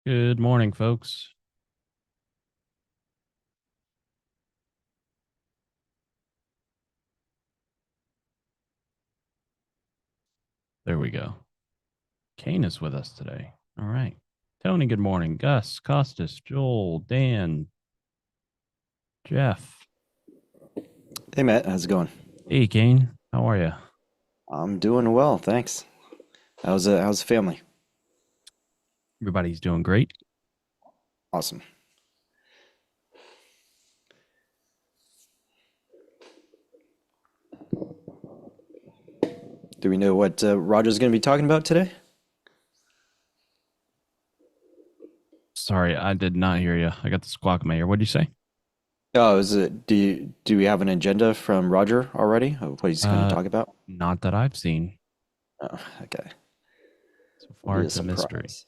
Good morning, folks. There we go. Kane is with us today. All right. Tony, good morning. Gus, Costas, Joel, Dan, Jeff. Hey Matt, how's it going? Hey, Kane. How are you? I'm doing well, thanks. How's the family? Everybody's doing great. Awesome. Do we know what Roger's going to be talking about today? Sorry, I did not hear you. I got the squawk in my ear. What'd you say? Oh, is it? Do we have an agenda from Roger already of what he's going to Uh, talk about? Not that I've seen. Oh, okay. So It'll far, be a it's a mystery. surprise.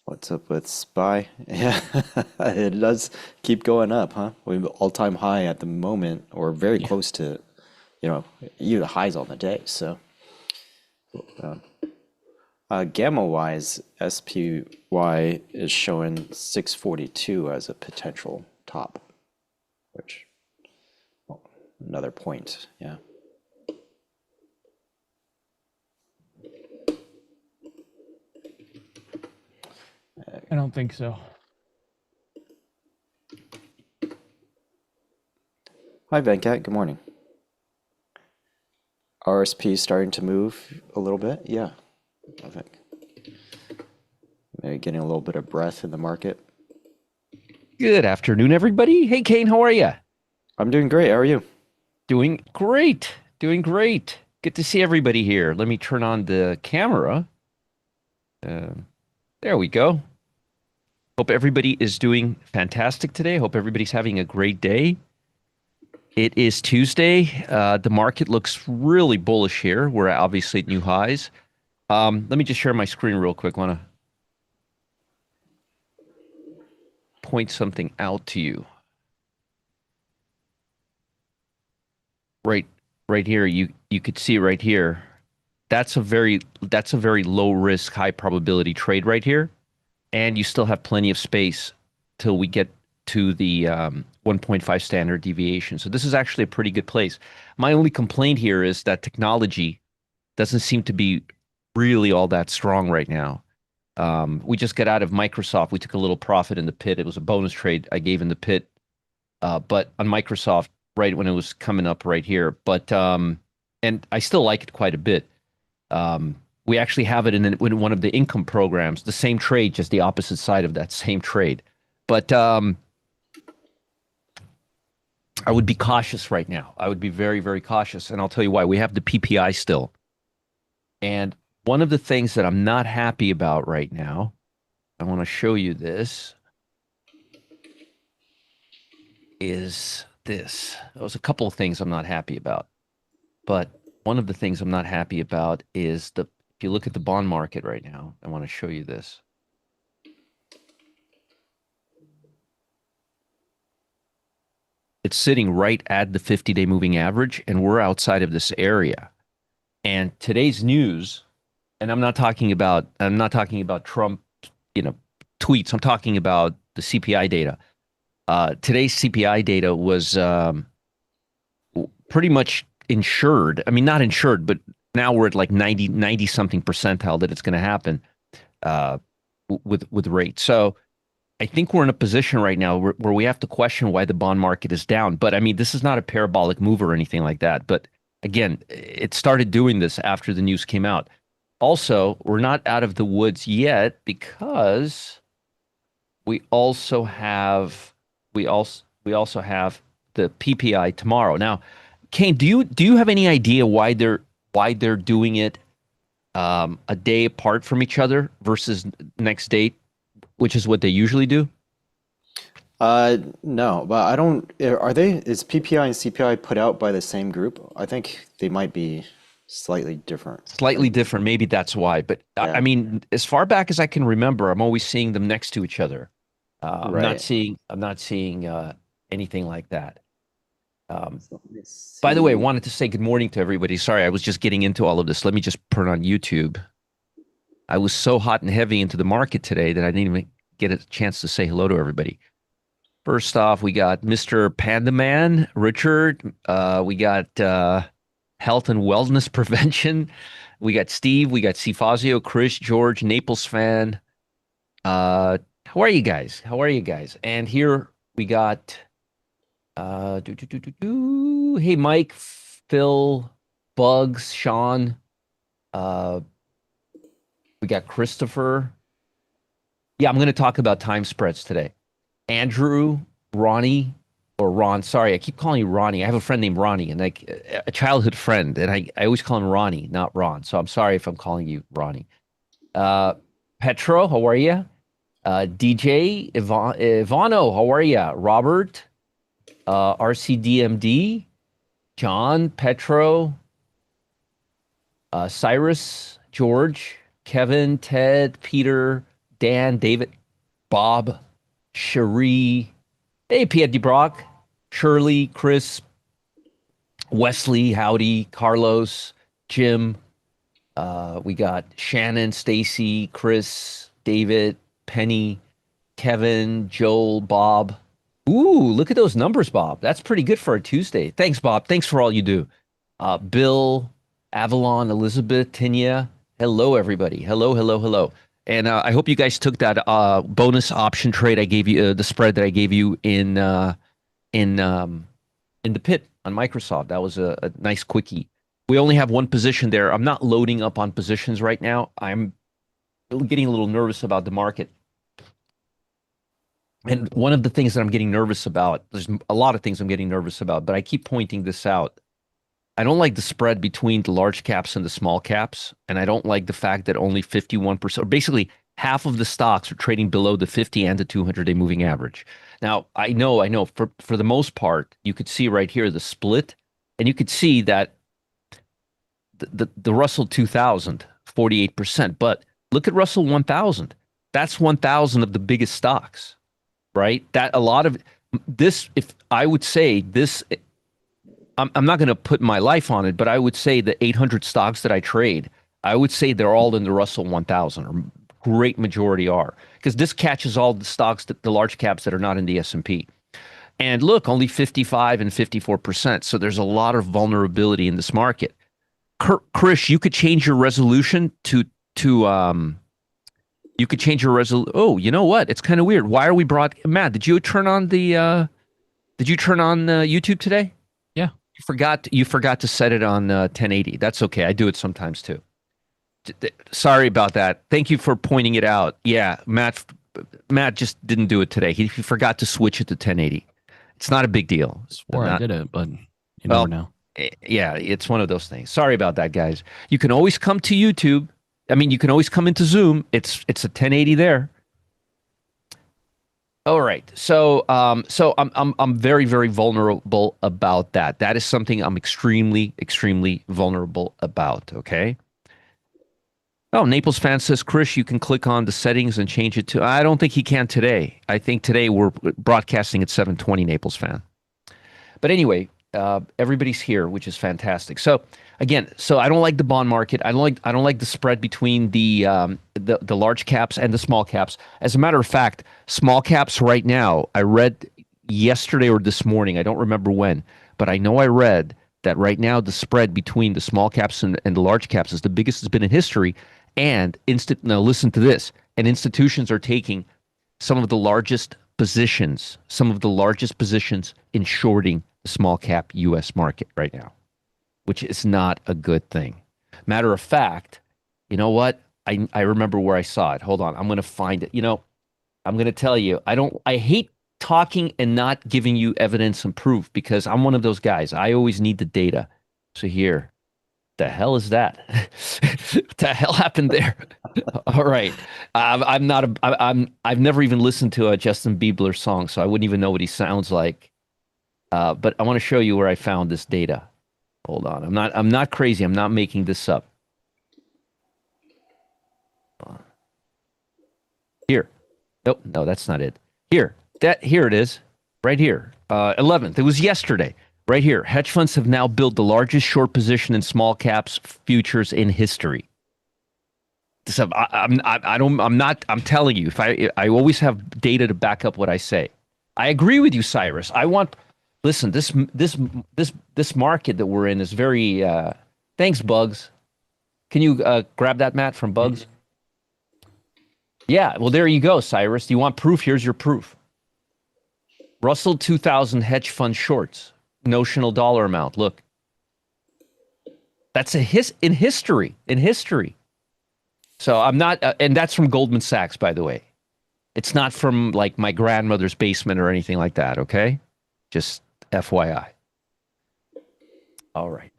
What's up with SPY? Yeah, it does keep going up, huh? We're all-time high at the moment, or very Yeah. close to, even the highs on the day. So, um, gamma wise, SPY is showing 642 as a potential top, which another point. Yeah. I don't think so. Hi, Venkat. Good morning. RSP starting to move a little bit. Yeah, I think maybe getting a little bit of breath in the market. Good afternoon, everybody. Hey, Kane, how are you? I'm doing great. How are you? Doing great. Doing great. Good to see everybody here. Let me turn on the camera. Uh, there we go. Hope everybody is doing fantastic today. Hope everybody's having a great day. It is Tuesday. The market looks really bullish here. We're obviously at new highs. Let me just share my screen real quick. Want to point something out to you. Right, right here. You could see right here. That's a very low risk, high probability trade right here, and you still have plenty of space till we get to the 1.5 standard deviation. So this is actually a pretty good place. My only complaint here is that technology doesn't seem to be really all that strong right now. We just got out of Microsoft. We took a little profit in the pit. It was a bonus trade I gave in the pit, but on Microsoft right when it was coming up right here. But and I still like it quite a bit. We actually have it in one of the income programs, the same trade, just the opposite side of that same trade. But I would be cautious right now. I would be very, very cautious. And I'll tell you why. We have the PPI still. And one of the things that I'm not happy about right now, I want to show you this, is this. There's a couple of things I'm not happy about. But one of the things I'm not happy about is if you look at the bond market right now, I want to show you this. It's sitting right at the 50-day moving average, and we're outside of this area. And today's news, and I'm not talking about Trump, you know, tweets. I'm talking about the CPI data. Today's CPI data was pretty much insured. I mean, not insured, but now we're at like 90 something percentile that it's going to happen uh, with rates. So I think we're in a position right now where we have to question why the bond market is down. But I mean, this is not a parabolic move or anything like that. But again, it started doing this after the news came out. Also, we're not out of the woods yet because we also have we also have the PPI tomorrow. Now, Kane, do you have any idea why they're doing it a day apart from each other versus next date, which is what they usually do? No, but I don't. Are they? Is PPI and CPI put out by the same group? I think they might be. slightly different. Slightly different. Maybe that's why. But I Yeah, mean, as far back as I can remember, I'm always seeing them next to each other. right. I'm not seeing anything like that. So let me By the way, I see. wanted to say good morning to everybody. Sorry, I was just getting into all of this. Let me just turn on YouTube. I was so hot and heavy into the market today that I didn't even get a chance to say hello to everybody. First off, we got Mr. Panda Man, Richard. We got Health and Wellness Prevention. We got Steve. We got Cfazio, Chris, George, Naples fan. How are you guys? How are you guys? And here we got Hey, Mike, Phil, Bugs, Sean. Uh, we got Christopher. Yeah, I'm going to talk about time spreads today. Andrew, Ronnie, or Ron. Sorry, I keep calling you Ronnie. I have a friend named Ronnie, and like a childhood friend, and I always call him Ronnie, not Ron. So I'm sorry if I'm calling you Ronnie. Uh, Petro, how are you? DJ Ivano, how are you? Robert, RCDMD, John, Petro, Cyrus, George, Kevin, Ted, Peter, Dan, David, Bob, Cherie, hey, Pierre Brock, Shirley, Chris, Wesley, Howdy, Carlos, Jim. We got Shannon, Stacy, Chris, David, Penny, Kevin, Joel, Bob. Ooh, look at those numbers, Bob. That's pretty good for a Tuesday. Thanks, Bob. Thanks for all you do. Bill, Avalon, Elizabeth, Tinia. Hello, everybody. Hello, hello, hello. And I hope you guys took that bonus option trade I gave you, the spread that I gave you in in the pit on Microsoft. That was a nice quickie. We only have one position there. I'm not loading up on positions right now. I'm getting a little nervous about the market. And one of the things that I'm getting nervous about, there's a lot of things I'm getting nervous about, but I keep pointing this out. I don't like the spread between the large caps and the small caps. And I don't like the fact that only 51%, or basically half of the stocks are trading below the 50 and the 200-day moving average. Now, I know, for the most part, you could see right here the split, and you could see that the Russell 2000, 48%. But look at Russell 1000. That's 1000 of the biggest stocks, right? That a lot of this, if I would say this, I'm not going to put my life on it, but I would say the 800 stocks that I trade, I would say they're all in the Russell 1000, or great majority are, because this catches all the stocks, the large caps that are not in the S&P. And look, only 55 and 54%. So there's a lot of vulnerability in this market. Chris, you could change your resolution you could change your resolution. Oh, you know what? It's kind of weird. Why are we Matt, did you turn on YouTube today? Yeah. You forgot to set it on 1080. That's okay. I do it sometimes too. Sorry about that. Thank you for pointing it out. Yeah, Matt just didn't do it today. He forgot to switch it to 1080. It's not a big deal. Swore I did it, but you Well, never know. yeah, it's one of those things. Sorry about that, guys. You can always come to YouTube. I mean, you can always come into Zoom. It's a 1080 there. All right. So I'm very, very vulnerable about that. That is something I'm extremely, extremely vulnerable about. Okay. Oh, Naples fan says, Chris, you can click on the settings and change it to. I don't think he can today. I think today we're broadcasting at 7:20. Naples fan. But anyway, everybody's here, which is fantastic. So again, I don't like the bond market. I don't like the spread between the large caps and the small caps. As a matter of fact, small caps right now, I read yesterday or this morning, I don't remember when, but I know I read that right now the spread between the small caps and the large caps is the biggest it's been in history. And now listen to this. And institutions are taking some of the largest positions in shorting the small cap US market right now, which is not a good thing. Matter of fact, you know what? I remember where I saw it. Hold on. I'm going to find it. I'm going to tell you, I hate talking and not giving you evidence and proof, because I'm one of those guys. I always need the data. So here, the hell is that? What the hell happened there? All right. I've never even listened to a Justin Bieber song, so I wouldn't even know what he sounds like. But I want to show you where I found this data. Hold on. I'm not crazy. I'm not making this up. Here. Nope, no, that's not it. Here it is. Right here. 11th. It was yesterday. Right here. Hedge funds have now built the largest short position in small caps futures in history. So I'm telling you, I always have data to back up what I say. I agree with you, Cyrus. Listen, this market that we're in is very, thanks, Bugs. Can you grab that, Matt, from Bugs? Yeah, well, there you go, Cyrus. Do you want proof? Here's your proof. Russell 2000 hedge fund shorts, notional dollar amount. Look, that's in history. So I'm not, and that's from Goldman Sachs, by the way. It's not from like my grandmother's basement or anything like that. Okay, just FYI. All right.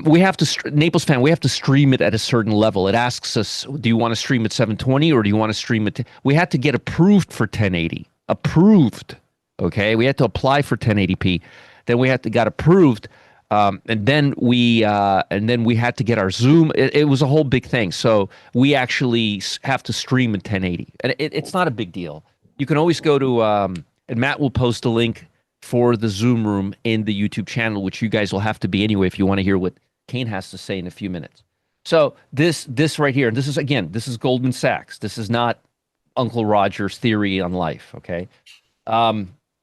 We have to Naples fan. We have to stream it at a certain level. It asks us, do you want to stream at 720 or do you want to stream it? We had to get approved for 1080. Approved. Okay, we had to apply for 1080p. Then we got approved, and then we had to get our Zoom. It was a whole big thing. So we actually have to stream in 1080, and it's not a big deal. You can always go to and Matt will post a link for the Zoom room in the YouTube channel, which you guys will have to be anyway if you want to hear what Kane has to say in a few minutes. So this right here, this is Goldman Sachs. This is not Uncle Roger's theory on life. Okay.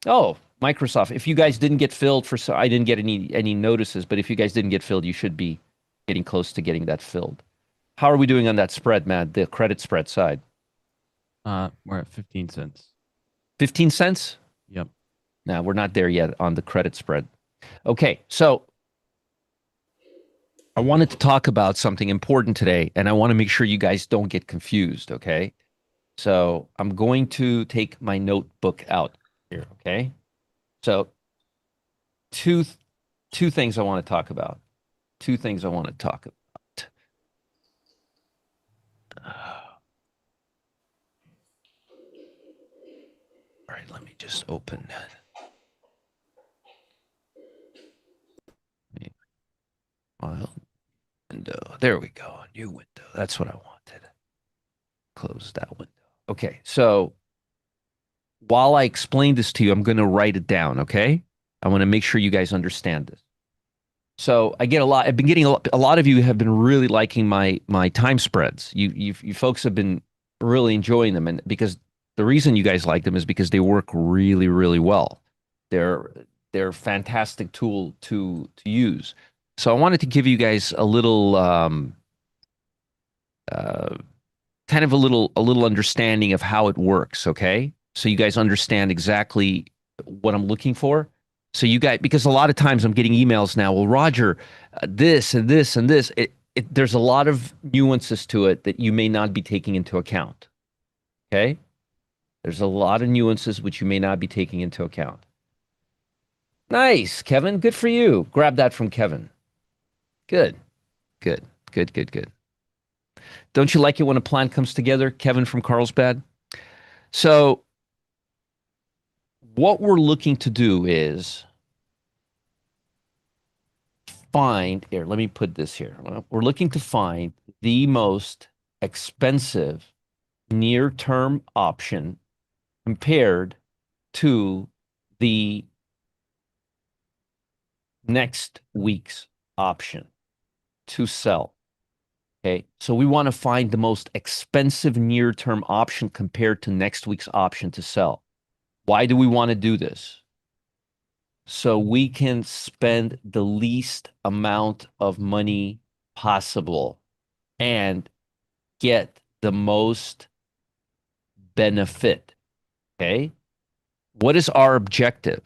Oh, Microsoft. If you guys didn't get filled I didn't get any notices, but if you guys didn't get filled, you should be getting close to getting that filled. How are we doing on that spread, Matt? The credit spread side? We're at 15 cents. 15 cents? Yep. No, we're not there yet on the credit spread. Okay, so I wanted to talk about something important today, and I want to make sure you guys don't get confused, okay? So I'm going to take my notebook out here, okay? So two things I want to talk about. Two things I want to talk about. All right, let me just open that. File window. There we go. New window. That's what I wanted. Close that window. Okay, so while I explain this to you, I'm going to write it down, okay? I want to make sure you guys understand this. So I've been getting a lot of you have been really liking my time spreads. You folks have been really enjoying them, and because the reason you guys like them is because they work really, really well. They're a fantastic tool to use. So I wanted to give you guys a little kind of a little understanding of how it works, okay? So you guys understand exactly what I'm looking for. So you guys, because a lot of times I'm getting emails now, well, Roger, this and this and this, there's a lot of nuances to it that you may not be taking into account. Okay? There's a lot of nuances which you may not be taking into account. Nice, Kevin. Good for you. Grab that from Kevin. Good. Don't you like it when a plan comes together, Kevin from Carlsbad? So what we're looking to do is find, here, let me put this here. We're looking to find the most expensive near-term option compared to the next week's option to sell. Okay, so we want to find the most expensive near-term option compared to next week's option to sell. Why do we want to do this? So we can spend the least amount of money possible and get the most benefit. Okay, what is our objective?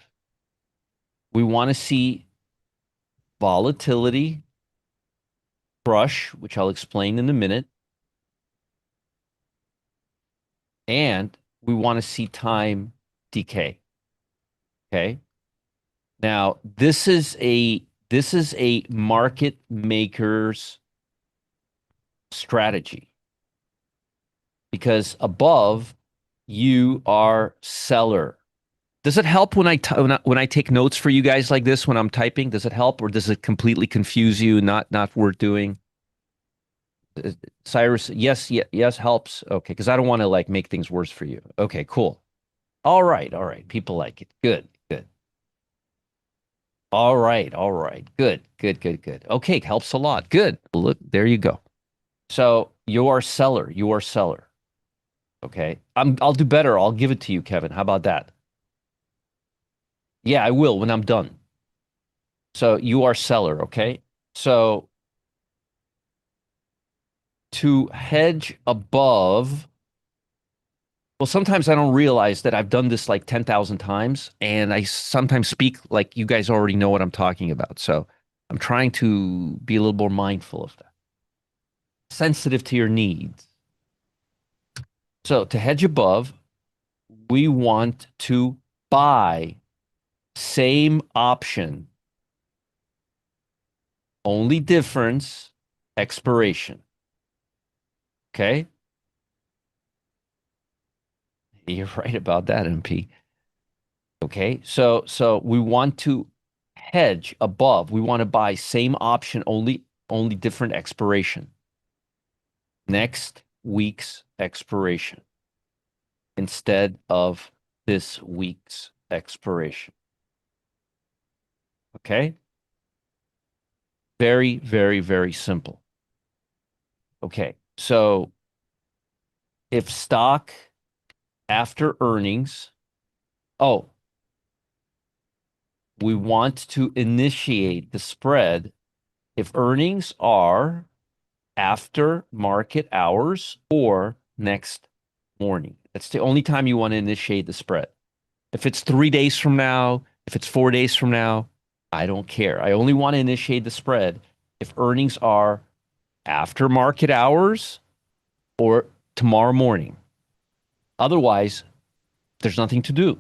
We want to see volatility crush, which I'll explain in a minute. And we want to see time decay. Okay. Now, this is a market maker's strategy, because above you are seller. Does it help when when I take notes for you guys like this when I'm typing? Does it help, or does it completely confuse you? Not worth doing. Cyrus, yes, yes, helps. Okay, because I don't want to like make things worse for you. Okay, cool. All right. People like it. Good, good. All right. Good. Okay, helps a lot. Good. Look, there you go. So you are seller. You are seller. Okay. I'll do better. I'll give it to you, Kevin. How about that? Yeah, I will when I'm done. So you are seller, okay? So to hedge above, well, sometimes I don't realize that I've done this like 10,000 times, and I sometimes speak like you guys already know what I'm talking about. So I'm trying to be a little more mindful of that, sensitive to your needs. So to hedge above, we want to buy same option, only difference, expiration. Okay? You're right about that, MP. Okay, so we want to hedge above. We want to buy same option, only different expiration. Next week's expiration instead of this week's expiration. Okay? Very simple. Okay, so if stock after earnings, oh, we want to initiate the spread if earnings are after market hours or next morning. That's the only time you want to initiate the spread. If it's 3 days from now, if it's 4 days from now, I don't care. I only want to initiate the spread if earnings are after market hours or tomorrow morning. Otherwise, there's nothing to do.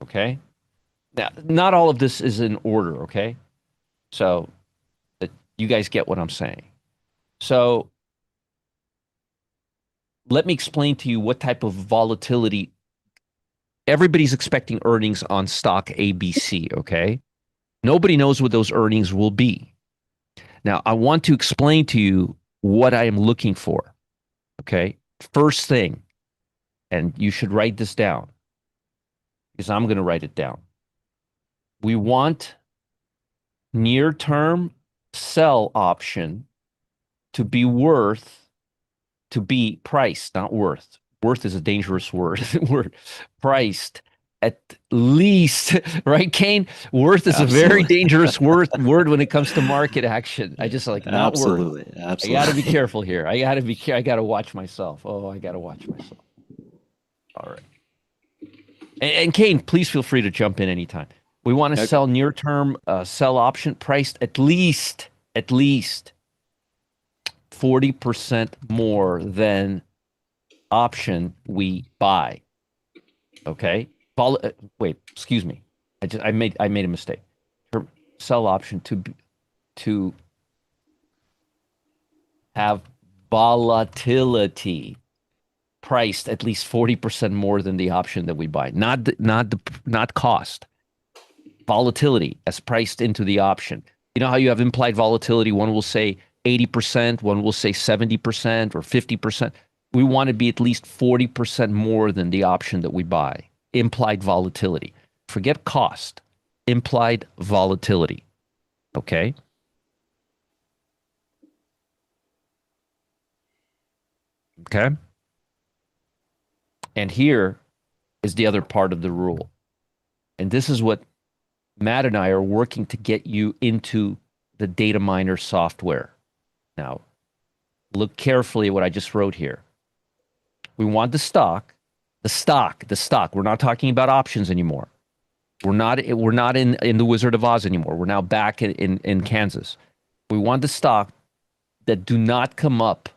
Okay? Now, not all of this is in order, okay? So that you guys get what I'm saying. So let me explain to you what type of volatility everybody's expecting earnings on stock ABC, okay? Nobody knows what those earnings will be. Now, I want to explain to you what I am looking for, okay? First thing, and you should write this down because I'm going to write it down. We want near term sell option to be priced, not worth. Worth is a dangerous word. Priced at least, right, Kane? Worth is a very Absolutely. dangerous word when it comes to market action. I just like not worth. Absolutely. I got to be Absolutely. careful here. I got to watch myself. Oh, I got to watch myself. All right. And Kane, please feel free to jump in anytime. We want to Okay. sell near term sell option priced at least 40% more than option we buy. Okay. Wait, excuse me. I made a mistake. Sell option to have volatility priced at least 40% more than the option that we buy. Not cost. Volatility as priced into the option. You know how you have implied volatility? One will say 80%, one will say 70% or 50%. We want to be at least 40% more than the option that we buy. Implied volatility. Forget cost. Implied volatility. Okay? Okay? And here is the other part of the rule. And this is what Matt and I are working to get you into the data miner software. Now, look carefully at what I just wrote here. We want the stock. We're not talking about options anymore. We're not in the Wizard of Oz anymore. We're now back in Kansas. We want the stock that do not come up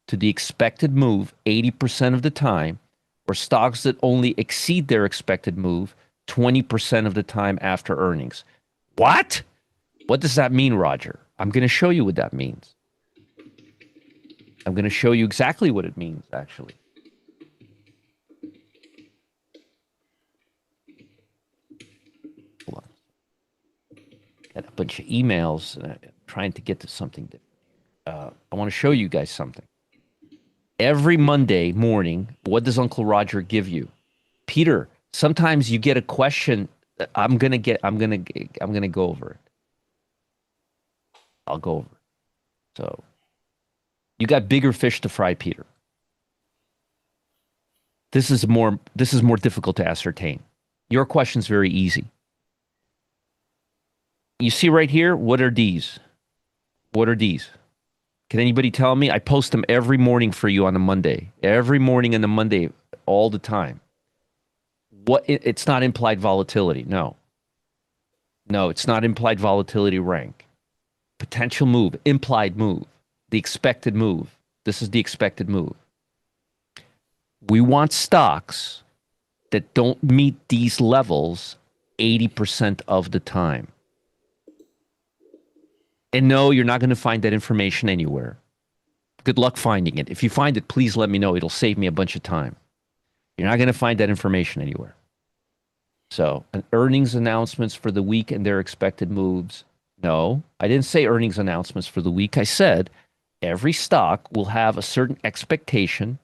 to the expected move 80% of the time, or stocks that only exceed their expected move 20% of the time after earnings. What? What does that mean, Roger? I'm going to show you what that means. I'm going to show you exactly what it means, actually. Got a bunch of emails trying to get to something. I want to show you guys something. Every Monday morning, what does Uncle Roger give you? Peter, sometimes you get a question. I'm gonna go over it. I'll go over it. So you got bigger fish to fry, Peter. This is more difficult to ascertain. Your question's very easy. You see right here, what are these? What are these? Can anybody tell me? I post them every morning for you on a Monday. Every morning on a Monday, all the time. It's not implied volatility. No. No, it's not implied volatility rank. Potential move, implied move, the expected move. This is the expected move. We want stocks that don't meet these levels 80% of the time. And no, you're not going to find that information anywhere. Good luck finding it. If you find it, please let me know. It'll save me a bunch of time. You're not going to find that information anywhere. So, earnings announcements for the week and their expected moves. No, I didn't say earnings announcements for the week. I said every stock will have a certain expectation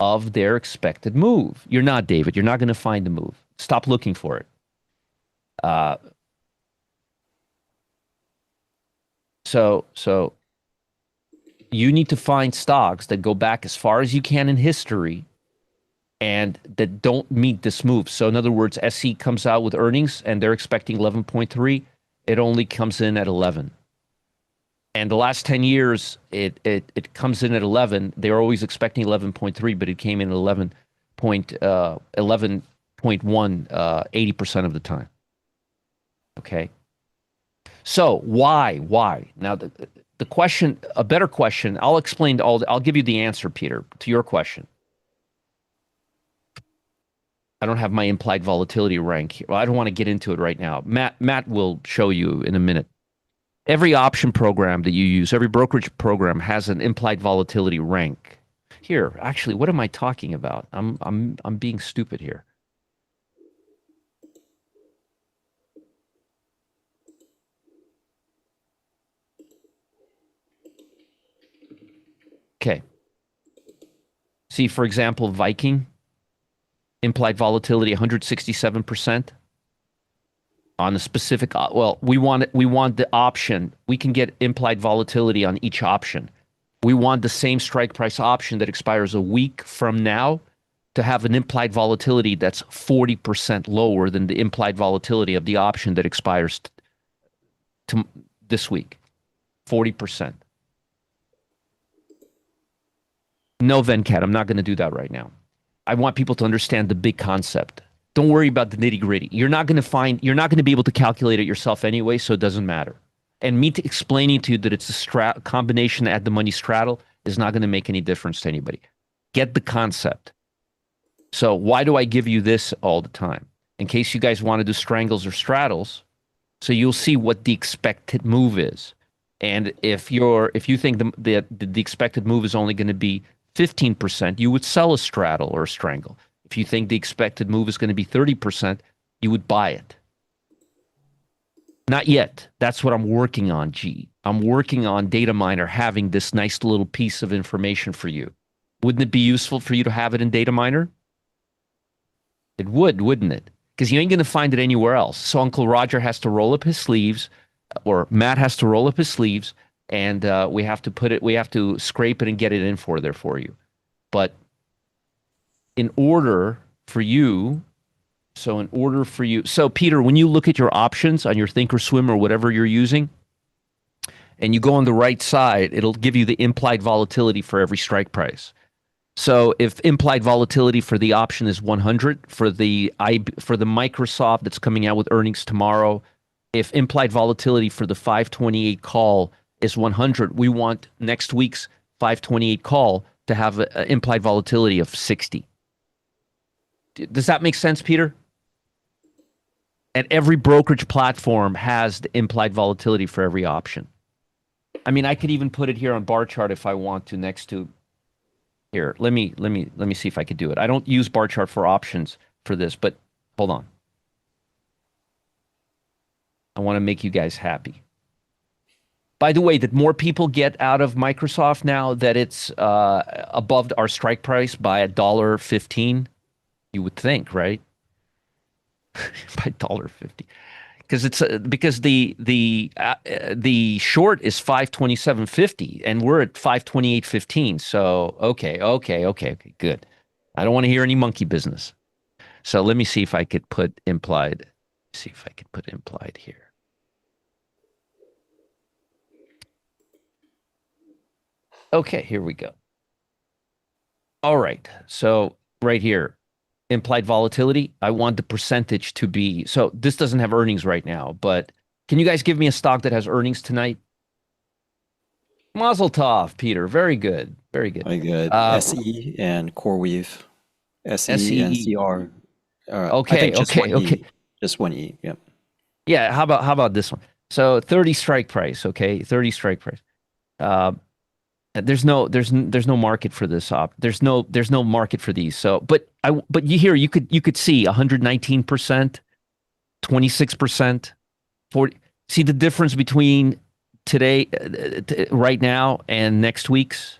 of their expected move. You're not, David. You're not going to find the move. Stop looking for it. So you need to find stocks that go back as far as you can in history and that don't meet this move. So in other words, SE comes out with earnings and they're expecting 11.3. It only comes in at 11. And the last 10 years, it comes in at 11. They were always expecting 11.3, but it came in at 11.1 80% of the time. Okay. So why? Now the question, a better question, I'll give you the answer, Peter, to your question. I don't have my implied volatility rank here. Well, I don't want to get into it right now. Matt will show you in a minute. Every option program that you use, every brokerage program has an implied volatility rank. Here, actually, what am I talking about? I'm being stupid here. Okay. See, for example, Viking, implied volatility 167%. On a specific, we want the option. We can get implied volatility on each option. We want the same strike price option that expires a week from now to have an implied volatility that's 40% lower than the implied volatility of the option that expires this week. 40%. No, Venkat, I'm not going to do that right now. I want people to understand the big concept. Don't worry about the nitty gritty. You're not going to be able to calculate it yourself anyway, so it doesn't matter. And me explaining to you that it's a combination at the money straddle is not going to make any difference to anybody. Get the concept. So why do I give you this all the time? In case you guys want to do strangles or straddles, so you'll see what the expected move is. And if you think the expected move is only going to be 15%, you would sell a straddle or a strangle. If you think the expected move is going to be 30%, you would buy it. Not yet. That's what I'm working on, G. I'm working on Data Miner having this nice little piece of information for you. Wouldn't it be useful for you to have it in Data Miner? It would, wouldn't it? Because you ain't going to find it anywhere else. So Uncle Roger has to roll up his sleeves, or Matt has to roll up his sleeves, and we have to scrape it and get it in for you. But in order for you, so Peter, when you look at your options on your Thinkorswim or whatever you're using, and you go on the right side, it'll give you the implied volatility for every strike price. So if implied volatility for the option is 100 for the Microsoft that's coming out with earnings tomorrow, if implied volatility for the 528 call is 100, we want next week's 528 call to have an implied volatility of 60. Does that make sense, Peter? And every brokerage platform has the implied volatility for every option. I mean, I could even put it here on bar chart if I want to next to here. Let me see if I could do it. I don't use bar chart for options for this, but hold on. I want to make you guys happy. By the way, did more people get out of Microsoft now that it's above our strike price by $1.15? You would think, right? By $1.50, because it's because the short is 527.50 and we're at 528.15. So okay, good. I don't want to hear any monkey business. So let me see if I could put implied. See if I could put implied here. Okay, here we go. All right. So right here, implied volatility. I want the percentage to be. So this doesn't have earnings right now, but can you guys give me a stock that has earnings tonight? Mazel tov, Peter. Very good. Very good. Very good. SE and CoreWeave. SE and SEE. CR. I Okay, think just okay, one okay. E. Just one E. Yep. Yeah, how about this one? So 30 strike price, okay? 30 strike price. Uh, there's no market for this there's no market for these. So but you could see 119%, 26%, 40. See the difference between today right now and next week's?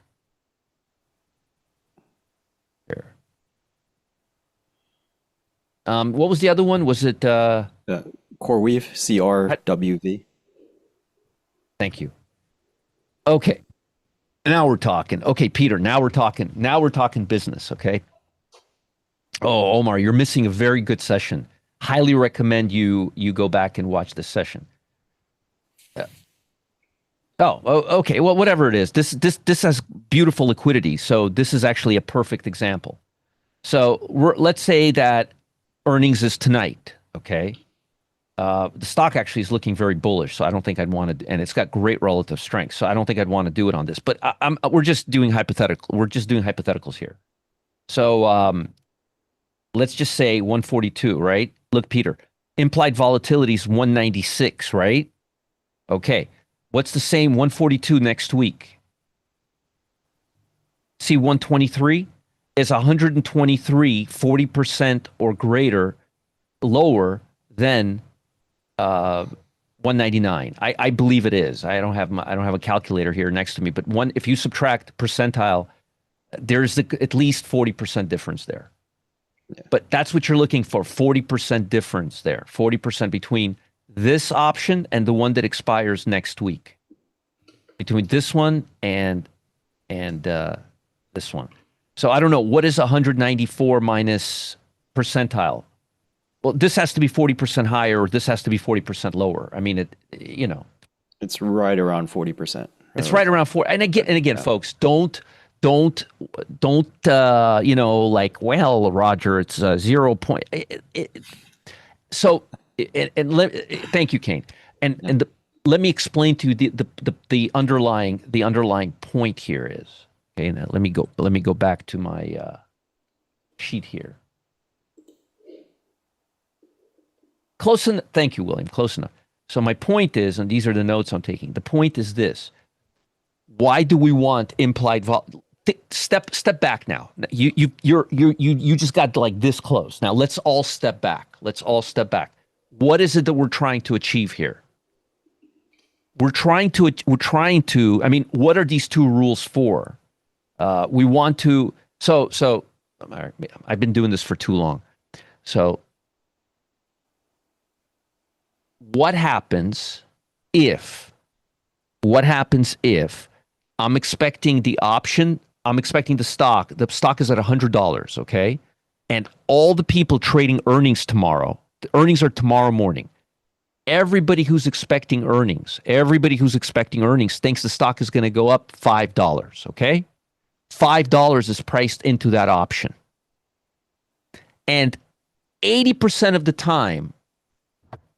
Here. What was the other one? Was it CoreWeave, CRWV. thank you. Okay. Now we're talking. Okay, Peter, now we're talking. Now we're talking business, okay? Oh, Omar, you're missing a very good session. Highly recommend you go back and watch this session. Okay. Well, whatever it is, this has beautiful liquidity. So this is actually a perfect example. So let's say that earnings is tonight. Okay. The stock actually is looking very bullish, so I don't think I'd want to, and it's got great relative strength. So I don't think I'd want to do it on this. But we're just doing hypothetical. We're just doing hypotheticals here. So let's just say 142, right? Look, Peter, implied volatility is 196, right? Okay. What's the same 142 next week? See 123 is 123, 40% or greater lower than 199. I believe it is. I don't have a calculator here next to me, but if you subtract percentile, there's at least 40% difference there. Yeah. But that's what you're looking for, 40% difference there, 40% between this option and the one that expires next week. Between this one and this one. So I don't know, what is 194 minus percentile? Well, this has to be 40% higher, or this has to be 40% lower. I mean, it's right around 40%. It's right around 4. And again, yeah. Folks, don't like, well, Roger, it's 0 point. Thank you, Kane. Let me explain to you the underlying point here is. Okay, now let me go back to my sheet here. Close enough. Thank you, William. Close enough. So my point is, and these are the notes I'm taking. The point is this: why do we want implied step back now? You just got like this close. Now let's all step back. What is it that we're trying to achieve here? We're trying to. I mean, what are these two rules for? We want to. So I've been doing this for too long. So. What happens if I'm expecting the option, I'm expecting the stock is at $100, okay? And all the people trading earnings tomorrow, the earnings are tomorrow morning. Everybody who's expecting earnings thinks the stock is going to go up $5, okay? $5 is priced into that option. And 80% of the time,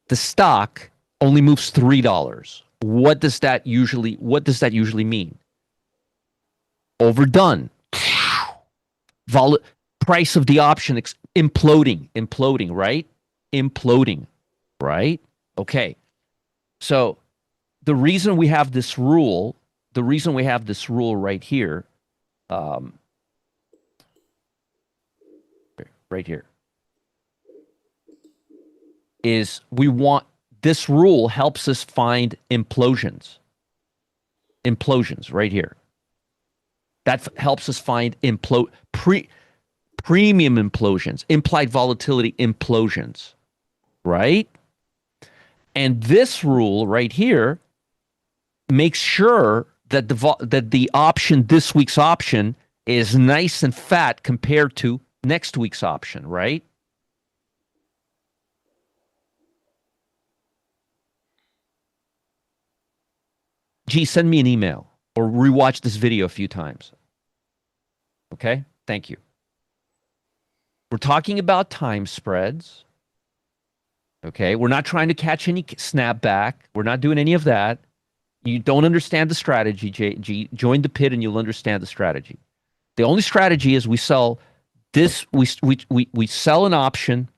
the stock only moves $3. What does that usually mean? Overdone. Price of the option imploding, right? Imploding, right? Okay. So the reason we have this rule right here, right here, is we want This rule helps us find implosions. Implosions right here. That helps us find premium implosions, implied volatility implosions, right? And this rule right here makes sure that the option, this week's option, is nice and fat compared to next week's option, right? Gee, send me an email or rewatch this video a few times. Okay? Thank you. We're talking about time spreads. Okay? We're not trying to catch any snapback. We're not doing any of that. You don't understand the strategy, join the pit and you'll understand the strategy. The only strategy is we sell this, we sell an option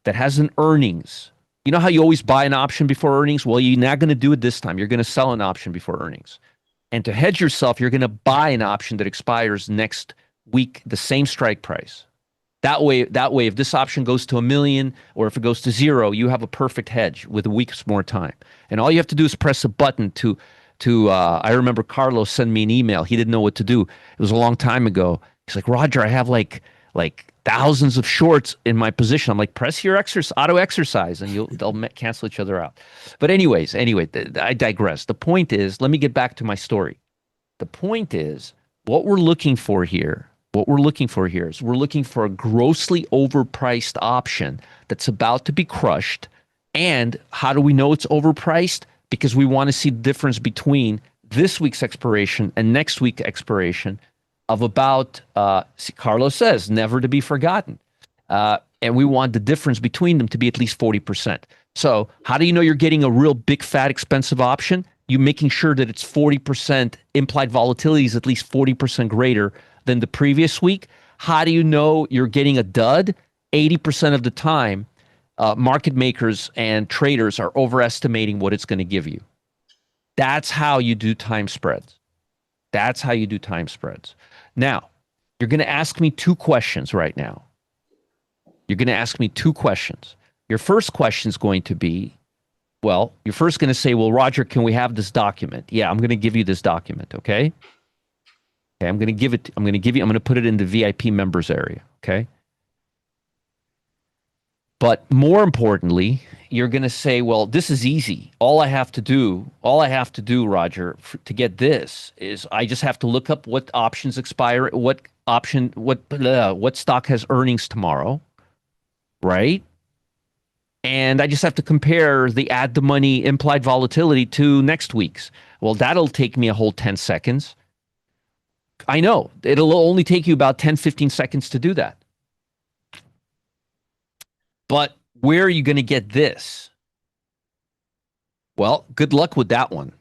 that has an earnings. You know how you always buy an option before earnings? Well, you're not going to do it this time. You're going to sell an option before earnings. And to hedge yourself, you're going to buy an option that expires next week, the same strike price. That way, if this option goes to 1 million or if it goes to 0, you have a perfect hedge with a week's more time. And all you have to do is press a button to I remember Carlos sent me an email. He didn't know what to do. It was a long time ago. He's like, Roger, I have like thousands of shorts in my position. I'm like, press your auto exercise and they'll cancel each other out. But anyway, I digress. The point is, let me get back to my story. The point is, what we're looking for here is we're looking for a grossly overpriced option that's about to be crushed. And how do we know it's overpriced? Because we want to see the difference between this week's expiration and next week's expiration of about, Carlos says, never to be forgotten. And we want the difference between them to be at least 40%. So how do you know you're getting a real big, fat, expensive option? You're making sure that it's 40%, implied volatility is at least 40% greater than the previous week. How do you know you're getting a dud? 80% of the time, market makers and traders are overestimating what it's going to give you. That's how you do time spreads. Now, you're going to ask me 2 questions right now. Your first question is going to be, well, you're first going to say, well, Roger, can we have this document? Yeah, I'm going to give you this document, okay? Okay, I'm going to put it in the VIP members area, okay? But more importantly, you're going to say, well, this is easy. All I have to do, Roger, to get this is I just have to look up what options expire, what stock has earnings tomorrow, right? And I just have to compare the at the money implied volatility to next week's. Well, that'll take me a whole 10 seconds. I know. It'll only take you about 10, 15 seconds to do that. But where are you going to get this? Well, good luck with that one.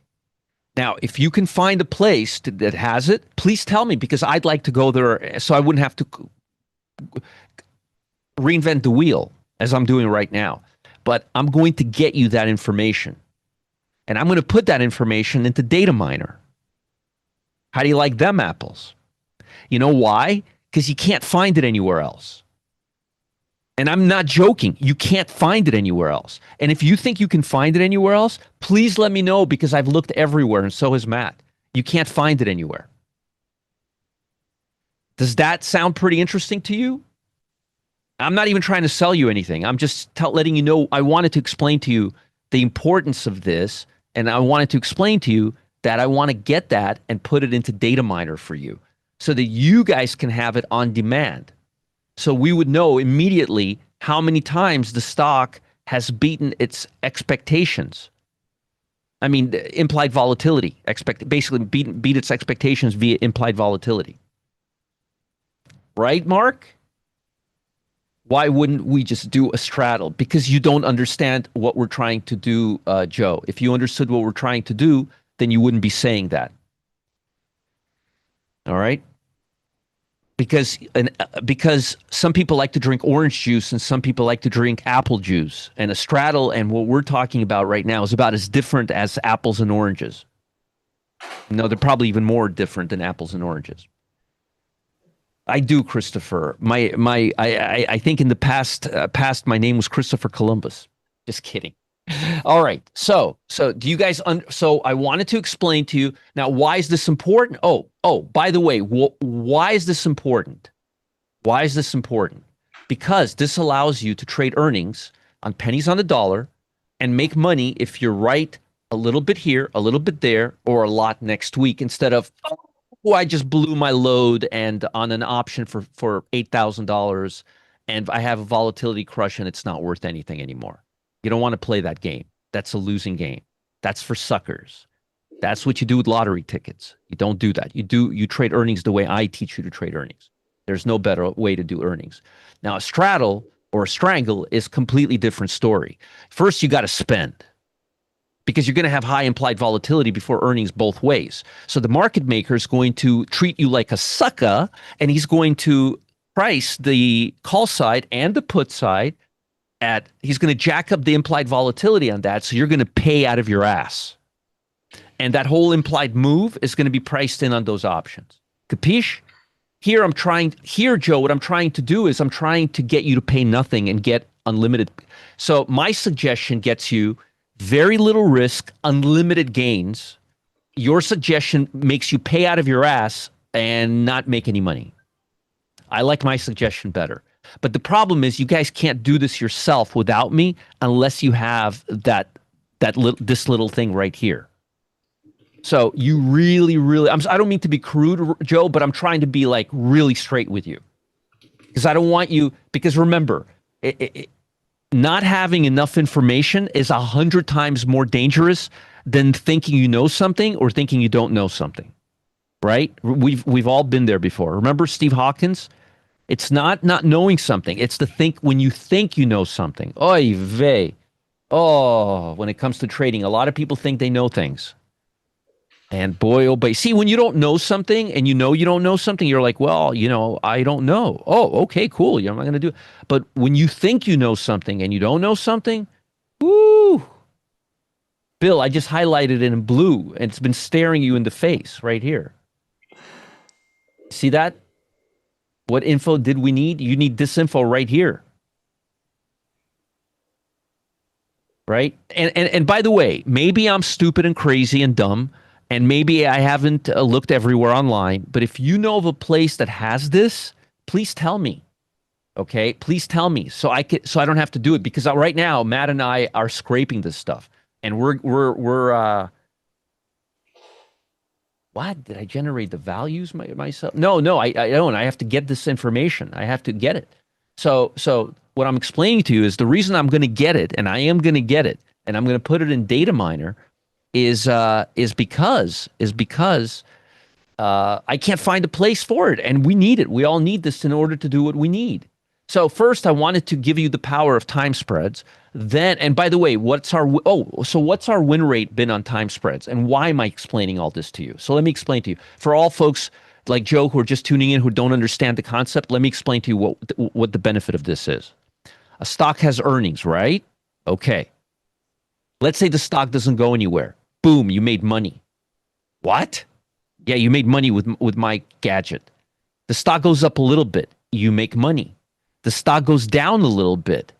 Now, if you can find a place that has it, please tell me, because I'd like to go there so I wouldn't have to reinvent the wheel as I'm doing right now. But I'm going to get you that information. And I'm going to put that information into Data Miner. How do you like them apples? You know why? Because you can't find it anywhere else. And I'm not joking. You can't find it anywhere else. And if you think you can find it anywhere else, please let me know, because I've looked everywhere and so has Matt. You can't find it anywhere. Does that sound pretty interesting to you? I'm not even trying to sell you anything. I'm just letting you know. I wanted to explain to you the importance of this. And I wanted to explain to you that I want to get that and put it into Data Miner for you so that you guys can have it on demand. So we would know immediately how many times the stock has beaten its expectations. I mean, implied volatility, basically beat its expectations via implied volatility. Right, Mark? Why wouldn't we just do a straddle? Because you don't understand what we're trying to do, Joe. If you understood what we're trying to do, then you wouldn't be saying that. All right? Because some people like to drink orange juice and some people like to drink apple juice. And a straddle and what we're talking about right now is about as different as apples and oranges. No, they're probably even more different than apples and oranges. I do, Christopher. I think in the past my name was Christopher Columbus. Just kidding. All right. So do you guys so I wanted to explain to you now, why is this important? By the way, why is this important? Why is this important? Because this allows you to trade earnings on pennies on the dollar and make money if you're right a little bit here, a little bit there, or a lot next week, instead of, oh, I just blew my load and on an option for $8,000 and I have a volatility crush and it's not worth anything anymore. You don't want to play that game. That's a losing game. That's for suckers. That's what you do with lottery tickets. You don't do that. You trade earnings the way I teach you to trade earnings. There's no better way to do earnings. Now, a straddle or a strangle is a completely different story. First, you got to spend, because you're going to have high implied volatility before earnings both ways. So the market maker is going to treat you like a sucker, and he's going to price the call side and the put side he's going to jack up the implied volatility on that, so you're going to pay out of your ass. And that whole implied move is going to be priced in on those options. Capiche? Here, Joe, what I'm trying to do is I'm trying to get you to pay nothing and get unlimited. So my suggestion gets you very little risk, unlimited gains. Your suggestion makes you pay out of your ass and not make any money. I like my suggestion better. But the problem is you guys can't do this yourself without me unless you have this little thing right here. So you really, I don't mean to be crude, Joe, but I'm trying to be like really straight with you, because I don't want you, because remember, not having enough information is 100 times more dangerous than thinking you know something or thinking you don't know something, right? We've all been there before. Remember Steve Hawkins? It's not knowing something. It's when you think you know something. Oy vey. Oh, when it comes to trading, a lot of people think they know things. And boy, oh boy. See, when you don't know something and you don't know something, you're like, well, I don't know. Oh, okay, cool. I'm not going to do it. But when you think you know something and you don't know something, woo. Bill, I just highlighted it in blue and it's been staring you in the face right here. See that? What info did we need? You need this info right here. Right? And by the way, maybe I'm stupid and crazy and dumb, and maybe I haven't looked everywhere online, but if you know of a place that has this, please tell me. Okay? Please tell me so I don't have to do it, because right now Matt and I are scraping this stuff. And we're what? Did I generate the values myself? No, I don't. I have to get this information. I have to get it. So what I'm explaining to you is the reason I'm going to get it, and I am going to get it, and I'm going to put it in data miner, is because I can't find a place for it, and we need it. We all need this in order to do what we need. So first, I wanted to give you the power of time spreads. Then, and by the way, what's our win rate been on time spreads, and why am I explaining all this to you? So let me explain to you. For all folks like Joe who are just tuning in, who don't understand the concept, let me explain to you what the benefit of this is. A stock has earnings, right? Okay. Let's say the stock doesn't go anywhere. Boom, you made money. What? Yeah, you made money with my gadget. The stock goes up a little bit. You make money. The stock goes down a little bit.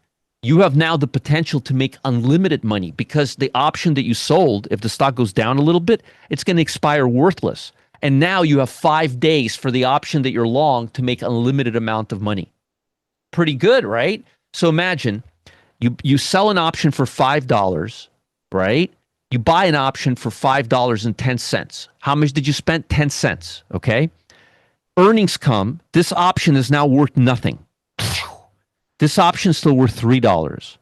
You have now the potential to make unlimited money, because the option that you sold, if the stock goes down a little bit, it's going to expire worthless. And now you have 5 days for the option that you're long to make unlimited amount of money. Pretty good, right? So imagine you sell an option for $5, right? You buy an option for $5.10. How much did you spend? 10 cents, okay? Earnings come. This option is now worth nothing. This option is still worth $3.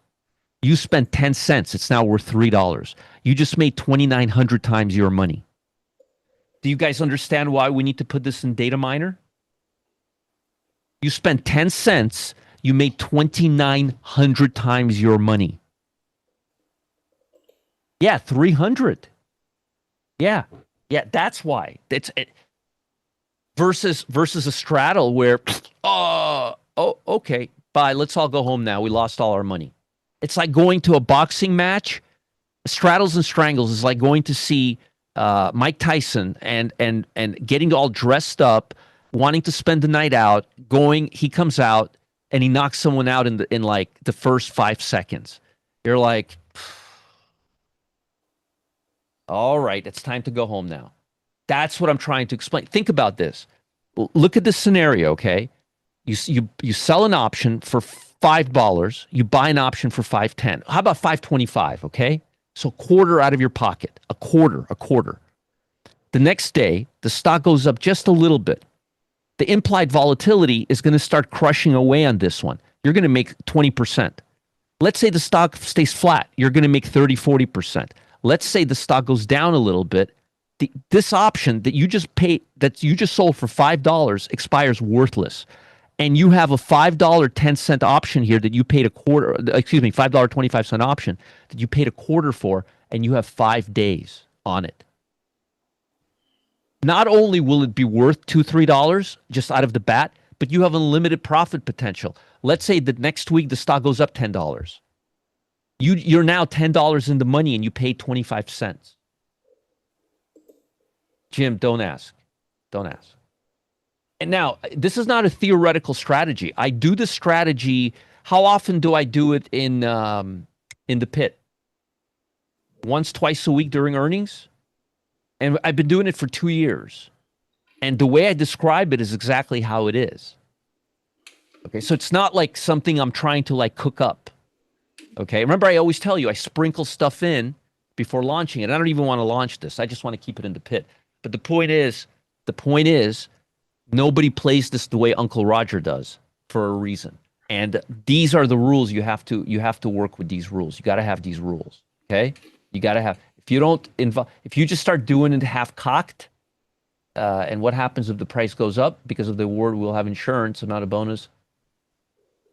You spent 10 cents. It's now worth $3. You just made 2,900 times your money. Do you guys understand why we need to put this in data miner? You spent 10 cents. You made 2,900 times your money. Yeah, 300. Yeah, that's why. It's versus a straddle where, okay, bye. Let's all go home now. We lost all our money. It's like going to a boxing match. Straddles and strangles is like going to see Mike Tyson and getting all dressed up, wanting to spend the night out. He comes out and he knocks someone out in like the first 5 seconds. You're like, All right, it's time to go home now. That's what I'm trying to explain. Think about this. Look at this scenario, okay? You sell an option for $5. You buy an option for 5.10. How about 5.25? Okay, so quarter out of your pocket, a quarter. The next day, the stock goes up just a little bit. The implied volatility is going to start crushing away on this one. You're going to make 20%. Let's say the stock stays flat. You're going to make 30-40%. Let's say the stock goes down a little bit. This option that you just sold for $5 expires worthless. And you have a $5.10 option here that you paid a quarter, excuse me, $5.25 option that you paid a quarter for, and you have 5 days on it. Not only will it be worth $2-3 just out of the bat, but you have unlimited profit potential. Let's say that next week the stock goes up $10. You're now $10 in the money and you paid 25 cents. Jim, don't ask. Don't ask. And now, this is not a theoretical strategy. I do this strategy. How often do I do it in the pit? Once, twice a week during earnings? And I've been doing it for 2 years. And the way I describe it is exactly how it is. Okay, so it's not like something I'm trying to like cook up. Okay, remember I always tell you I sprinkle stuff in before launching it. I don't even want to launch this. I just want to keep it in the pit. But the point is, nobody plays this the way Uncle Roger does for a reason. And these are the rules you have to work with these rules. You got to have these rules. Okay, you got to have. If you just start doing it half cocked, and what happens if the price goes up because of the award? We'll have insurance, not a bonus.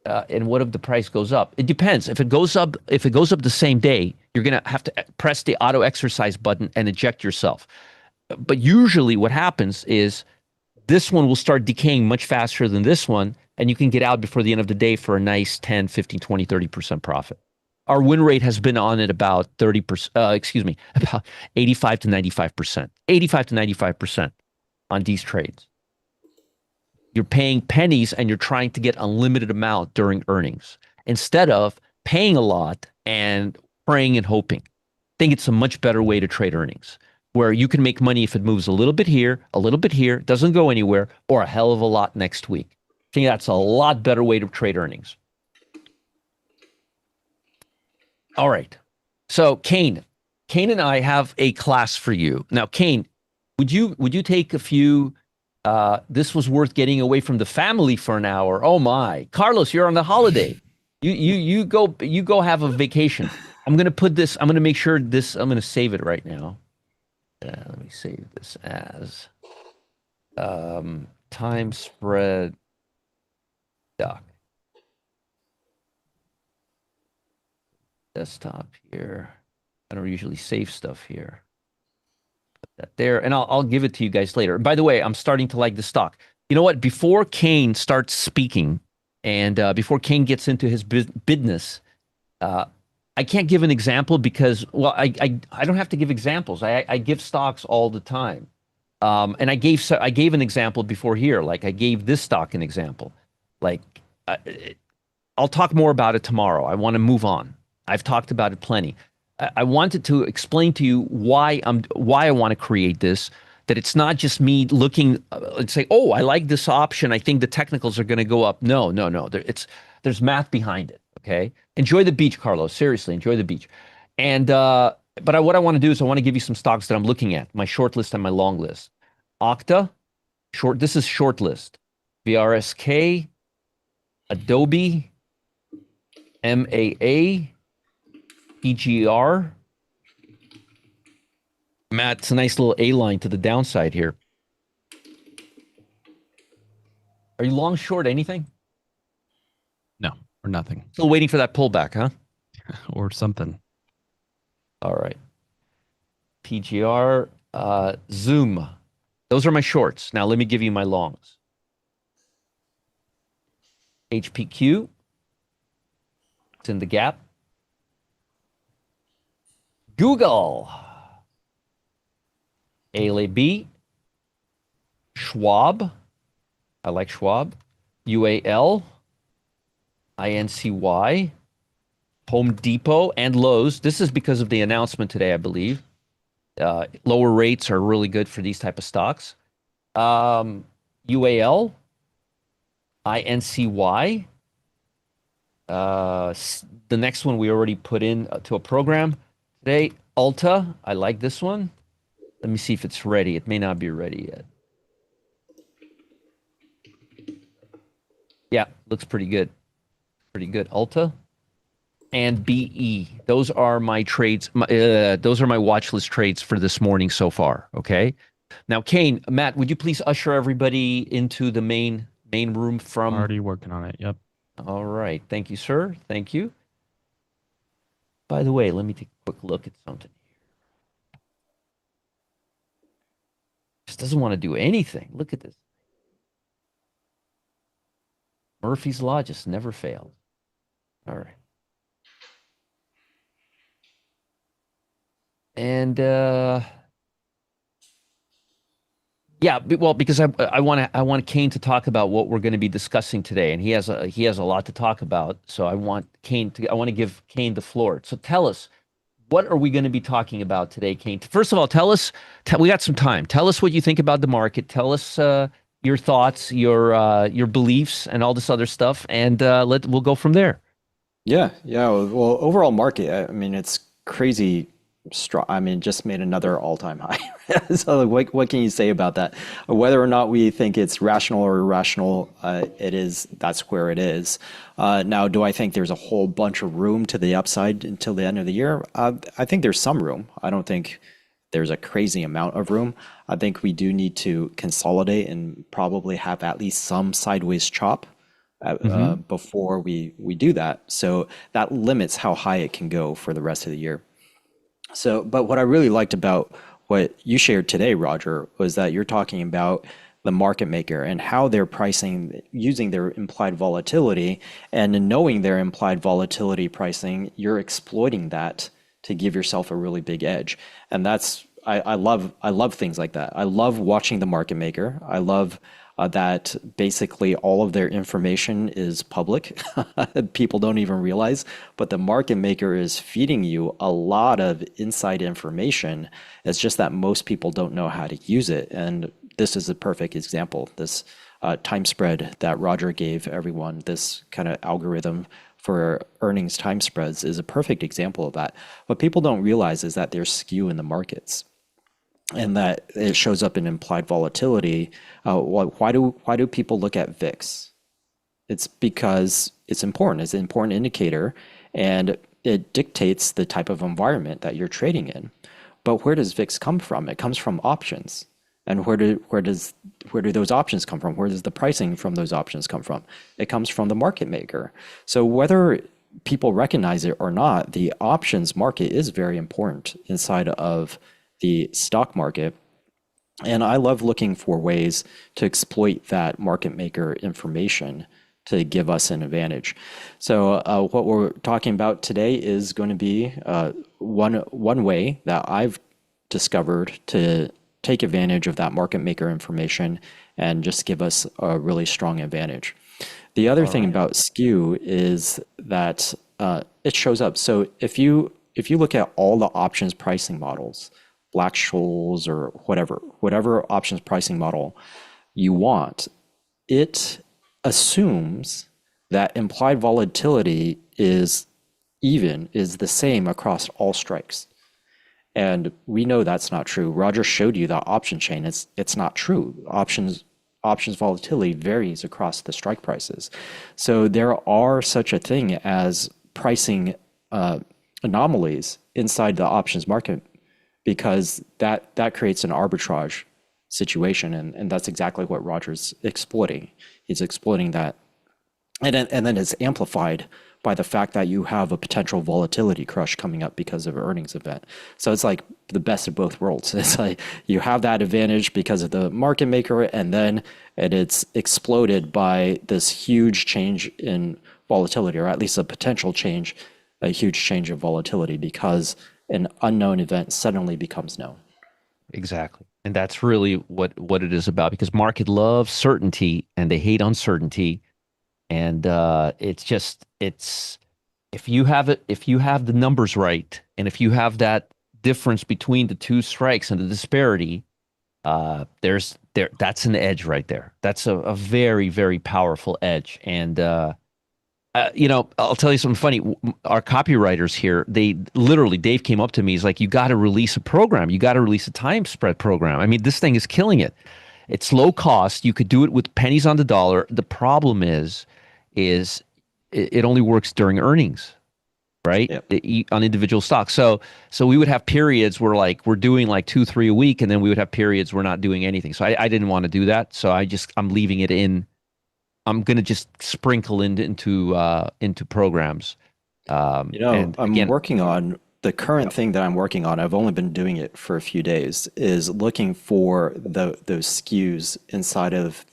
And what if the price goes up? It depends. If it goes up the same day, you're gonna have to press the auto exercise button and eject yourself. But usually, what happens is this one will start decaying much faster than this one, and you can get out before the end of the day for a nice 10, 15, 20, 30% profit. Our win rate has been on it about 30%, about 85 to 95%. 85 to 95% on these trades. You're paying pennies and you're trying to get unlimited amount during earnings instead of paying a lot and praying and hoping. I think it's a much better way to trade earnings, where you can make money if it moves a little bit here, doesn't go anywhere, or a hell of a lot next week. I think that's a lot better way to trade earnings. All right. So Kane and I have a class for you. Now, Kane, would you take a few? This was worth getting away from the family for an hour. Oh my, Carlos, you're on the holiday. You go have a vacation. I'm gonna make sure this. I'm gonna save it right now. Let me save this as time spread doc. Desktop here. I don't usually save stuff here. Put that there, and I'll give it to you guys later. By the way, I'm starting to like the stock. You know what? Before Kane starts speaking, and before Kane gets into his business, I can't give an example because, well, I don't have to give examples. I give stocks all the time, and I gave an example before here. Like I gave this stock an example. Like I'll talk more about it tomorrow. I want to move on. I've talked about it plenty. I wanted to explain to you why I want to create this. That it's not just me looking and say, "Oh, I like this option. I think the technicals are going to go up." No. There's math behind it. Okay, enjoy the beach, Carlos. Seriously, enjoy the beach. And what I want to do is I want to give you some stocks that I'm looking at, my short list and my long list. Okta, short. This is short list. VRSK, Adobe, MAA. EGR. Matt, it's a nice little A line to the downside here. Are you long, short, anything? No, or nothing. Still waiting for that pullback, huh? Or something. All right. PGR, Zoom. Those are my shorts. Now let me give you my longs. HPQ. It's in the gap. Google, ALAB, Schwab, I like Schwab, UAL, INCY, Home Depot, and Lowe's. This is because of the announcement today, I believe. Lower rates are really good for these type of stocks. UAL, INCY. The next one we already put in to a program today. Alta, I like this one. Let me see if it's ready. It may not be ready yet. Yeah, looks pretty good. Pretty good. Alta and BE. Those are my trades. Those are my watch list trades for this morning so far. Okay. Now, Kane, Matt, would you please usher everybody into the main room from? Already working on it. Yep. All right. Thank you, sir. Thank you. By the way, let me take a quick look at something. Just doesn't want to do anything. Look at this. Murphy's Law just never fails. All right. And yeah, well, because I want Kane to talk about what we're going to be discussing today, and he has a lot to talk about. So I want to give Kane the floor. So tell us, what are we going to be talking about today, Kane? First of all, we got some time. Tell us what you think about the market. Tell us your thoughts, your beliefs, and all this other stuff, and we'll go from there. Yeah, yeah. Well, overall market, I mean, it's crazy strong. I mean, just made another all-time high. So what can you say about that? Whether or not we think it's rational or irrational, that's where it is. Now, do I think there's a whole bunch of room to the upside until the end of the year? I think there's some room. I don't think there's a crazy amount of room. I think we do need to consolidate and probably have at least some sideways chop before we do that. So that limits how high it can go for the rest of the year. So, but what I really liked about what you shared today, Roger, was that you're talking about the market maker and how they're pricing using their implied volatility, and in knowing their implied volatility pricing, you're exploiting that to give yourself a really big edge. And I love things like that. I love watching the market maker. I love that basically all of their information is public. People don't even realize, but the market maker is feeding you a lot of inside information. It's just that most people don't know how to use it. And this is a perfect example. This time spread that Roger gave everyone, this kind of algorithm for earnings time spreads, is a perfect example of that. What people don't realize is that there's skew in the markets, and that it shows up in implied volatility. Why do people look at VIX? It's because it's important. It's an important indicator, and it dictates the type of environment that you're trading in. But where does VIX come from? It comes from options. And where do those options come from? Where does the pricing from those options come from? It comes from the market maker. So whether people recognize it or not, the options market is very important inside of the stock market. And I love looking for ways to exploit that market maker information to give us an advantage. So what we're talking about today is going to be one way that I've discovered to take advantage of that market maker information and just give us a really strong advantage. The other thing about skew is that it shows up. So if you look at all the options pricing models, Black-Scholes or whatever options pricing model you want, it assumes that implied volatility is the same across all strikes. And we know that's not true. Roger showed you the option chain. It's not true. Options volatility varies across the strike prices. So there are such a thing as pricing anomalies inside the options market, because that creates an arbitrage situation, and that's exactly what Roger's exploiting. He's exploiting that, and then it's amplified by the fact that you have a potential volatility crush coming up because of an earnings event. So it's like the best of both worlds. It's like you have that advantage because of the market maker, and it's exploded by this huge change in volatility, or at least a potential change, a huge change of volatility, because an unknown event suddenly becomes known. Exactly. And that's really what it is about, because market loves certainty and they hate uncertainty. And it's if you have the numbers right, and if you have that difference between the two strikes and the disparity, that's an edge right there. That's a very, very powerful edge. And I'll tell you something funny. Our copywriters here, they literally, Dave came up to me. He's like, "You got to release a program. You got to release a time spread program." I mean, this thing is killing it. It's low cost. You could do it with pennies on the dollar. The problem is it only works during earnings, right? Yep. On individual stocks. So we would have periods where like we're doing like 2-3 a week, and then we would have periods we're not doing anything. So I didn't want to do that. So I'm leaving it in. I'm going to just sprinkle into programs. And I'm again, working on the current thing that I'm working on. I've only been doing it for a few days. Is looking for those skews inside of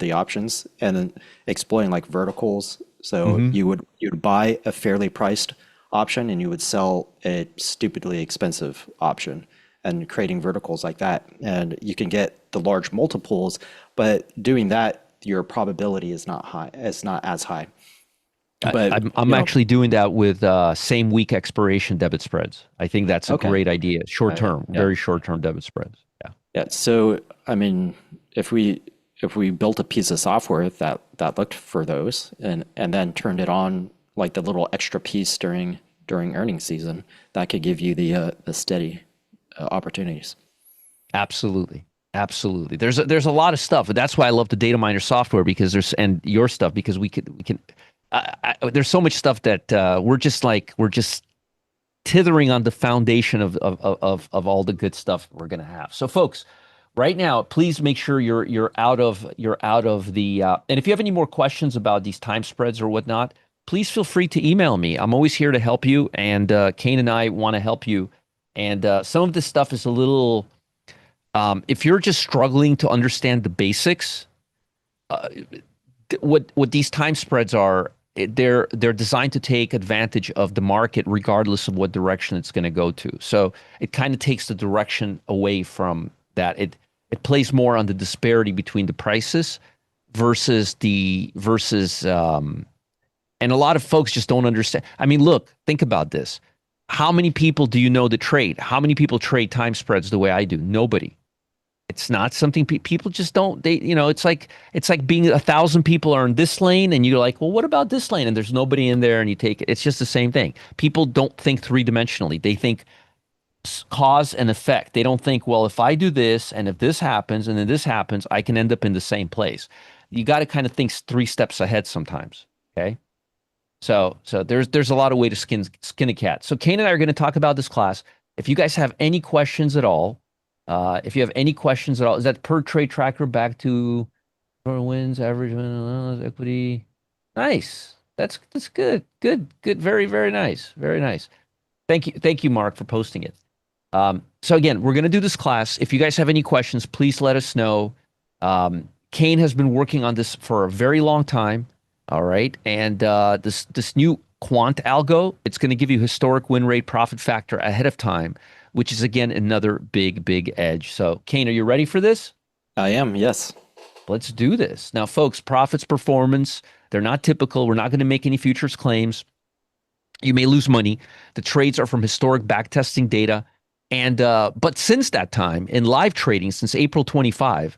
the options, and then exploring like verticals. So you'd buy a fairly priced option, and you would sell a stupidly expensive option, and creating verticals like that. And you can get the large multiples, but doing that, your probability is not high. It's not as high. But I'm actually doing that with same week expiration debit spreads. I think that's a Okay. great idea. Short term, Yeah. very short term debit spreads. Yeah. Yeah. So I mean, if we built a piece of software that looked for those, and then turned it on like the little extra piece during earnings season, that could give you the steady opportunities. Absolutely. Absolutely. There's a lot of stuff, but that's why I love the data miner software, because and your stuff, because we can there's so much stuff that we're just tithering on the foundation of all the good stuff we're going to have. So folks, right now, please make sure you're out of the and if you have any more questions about these time spreads or whatnot, please feel free to email me. I'm always here to help you, and Kane and I want to help you. And some of this stuff is a little if you're just struggling to understand the basics, what these time spreads are, they're designed to take advantage of the market regardless of what direction it's going to go to. So it kind of takes the direction away from that. It plays more on the disparity between the prices versus and a lot of folks just don't understand. I mean, look, think about this. How many people do you know that trade? How many people trade time spreads the way I do? Nobody. It's not something people just don't. It's like being 1,000 people are in this lane, and you're like, well, what about this lane? And there's nobody in there, and you take it. It's just the same thing. People don't think three-dimensionally. They think cause and effect. They don't think, well, if I do this, and if this happens, and then this happens, I can end up in the same place. You got to kind of think 3 steps ahead sometimes. Okay. So there's a lot of way to skin a cat. So Kane and I are going to talk about this class. If you guys have any questions at all. Is that per trade tracker back to wins, average win, equity? Nice. That's good. Good. Very, very nice. Very nice. Thank you, Mark, for posting it. So again, we're going to do this class. If you guys have any questions, please let us know. Kane has been working on this for a very long time. All right, and this new quant algo, it's going to give you historic win rate, profit factor ahead of time, which is, again, another big edge. So, Kane, are you ready for this? I am, yes. Let's do this. Now, folks, profits, performance, they're not typical. We're not going to make any futures claims. You may lose money. The trades are from historic backtesting data. And but since that time, in live trading, since April 25,